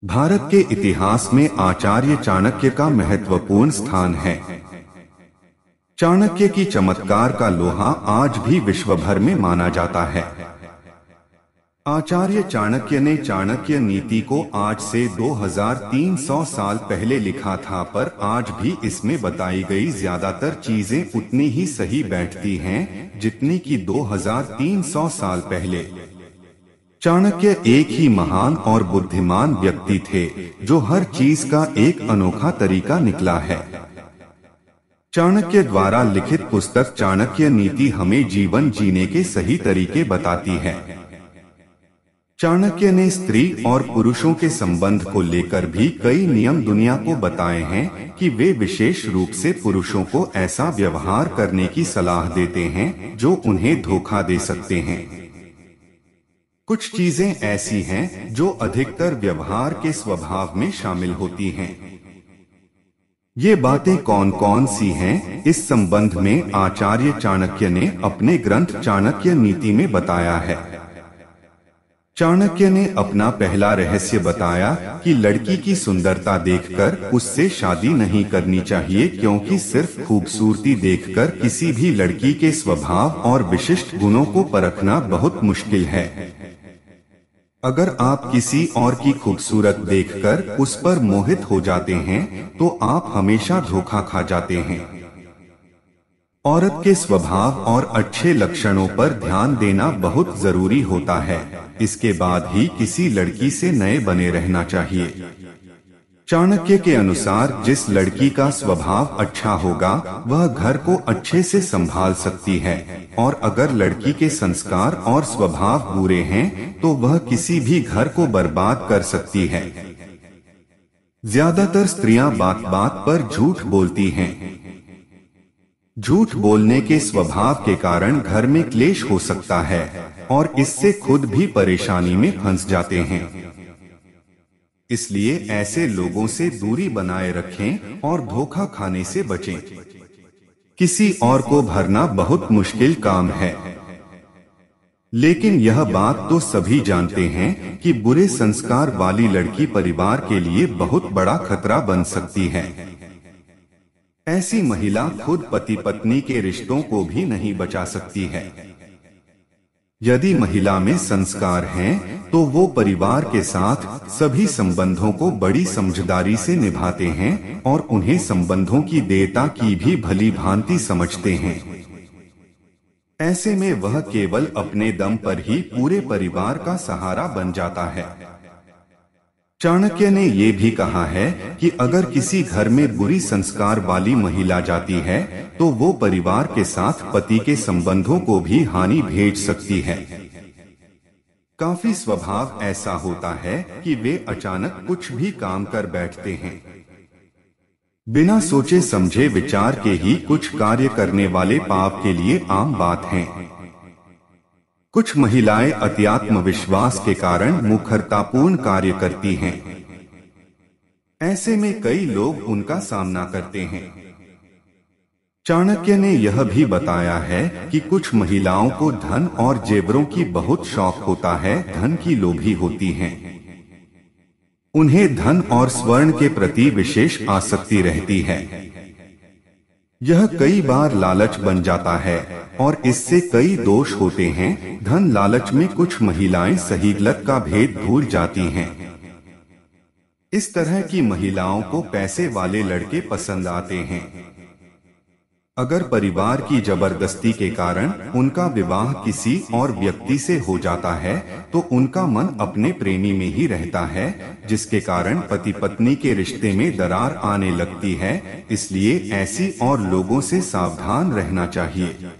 भारत के इतिहास में आचार्य चाणक्य का महत्वपूर्ण स्थान है। चाणक्य की चमत्कार का लोहा आज भी विश्व भर में माना जाता है। आचार्य चाणक्य ने चाणक्य नीति को आज से 2300 साल पहले लिखा था, पर आज भी इसमें बताई गई ज्यादातर चीजें उतनी ही सही बैठती हैं जितनी कि 2300 साल पहले। चाणक्य एक ही महान और बुद्धिमान व्यक्ति थे जो हर चीज का एक अनोखा तरीका निकला है। चाणक्य द्वारा लिखित पुस्तक चाणक्य नीति हमें जीवन जीने के सही तरीके बताती है। चाणक्य ने स्त्री और पुरुषों के संबंध को लेकर भी कई नियम दुनिया को बताए हैं कि वे विशेष रूप से पुरुषों को ऐसा व्यवहार करने की सलाह देते हैं जो उन्हें धोखा दे सकते हैं। कुछ चीजें ऐसी हैं जो अधिकतर व्यवहार के स्वभाव में शामिल होती हैं। ये बातें कौन कौन सी हैं, इस संबंध में आचार्य चाणक्य ने अपने ग्रंथ चाणक्य नीति में बताया है। चाणक्य ने अपना पहला रहस्य बताया कि लड़की की सुंदरता देखकर उससे शादी नहीं करनी चाहिए, क्योंकि सिर्फ खूबसूरती देखकर किसी भी लड़की के स्वभाव और विशिष्ट गुणों को परखना बहुत मुश्किल है। अगर आप किसी और की खूबसूरत देखकर उस पर मोहित हो जाते हैं तो आप हमेशा धोखा खा जाते हैं। औरत के स्वभाव और अच्छे लक्षणों पर ध्यान देना बहुत जरूरी होता है, इसके बाद ही किसी लड़की से नए बने रहना चाहिए। चाणक्य के अनुसार जिस लड़की का स्वभाव अच्छा होगा वह घर को अच्छे से संभाल सकती है, और अगर लड़की के संस्कार और स्वभाव बुरे हैं तो वह किसी भी घर को बर्बाद कर सकती है। ज्यादातर स्त्रियां बात बात पर झूठ बोलती हैं। झूठ बोलने के स्वभाव के कारण घर में क्लेश हो सकता है और इससे खुद भी परेशानी में फंस जाते हैं। इसलिए ऐसे लोगों से दूरी बनाए रखें और धोखा खाने से बचें। किसी और को भरना बहुत मुश्किल काम है, लेकिन यह बात तो सभी जानते हैं कि बुरे संस्कार वाली लड़की परिवार के लिए बहुत बड़ा खतरा बन सकती है। ऐसी महिला खुद पति पत्नी के रिश्तों को भी नहीं बचा सकती है। यदि महिला में संस्कार हैं तो वो परिवार के साथ सभी संबंधों को बड़ी समझदारी से निभाते हैं और उन्हें संबंधों की देयता की भी भली भांति समझते हैं। ऐसे में वह केवल अपने दम पर ही पूरे परिवार का सहारा बन जाता है। चाणक्य ने ये भी कहा है कि अगर किसी घर में बुरी संस्कार वाली महिला जाती है तो वो परिवार के साथ पति के संबंधों को भी हानि भेज सकती है। काफी स्वभाव ऐसा होता है कि वे अचानक कुछ भी काम कर बैठते हैं। बिना सोचे समझे विचार के ही कुछ कार्य करने वाले पाप के लिए आम बात है। कुछ महिलाएं अत्यात्म विश्वास के कारण मुखरतापूर्ण कार्य करती हैं। ऐसे में कई लोग उनका सामना करते हैं। चाणक्य ने यह भी बताया है कि कुछ महिलाओं को धन और जेवरों की बहुत शौक होता है, धन की लोभी होती हैं। उन्हें धन और स्वर्ण के प्रति विशेष आसक्ति रहती है। यह कई बार लालच बन जाता है और इससे कई दोष होते हैं। धन लालच में कुछ महिलाएं सही गलत का भेद भूल जाती हैं। इस तरह की महिलाओं को पैसे वाले लड़के पसंद आते हैं। अगर परिवार की जबरदस्ती के कारण उनका विवाह किसी और व्यक्ति से हो जाता है तो उनका मन अपने प्रेमी में ही रहता है, जिसके कारण पति पत्नी के रिश्ते में दरार आने लगती है। इसलिए ऐसी और लोगों से सावधान रहना चाहिए।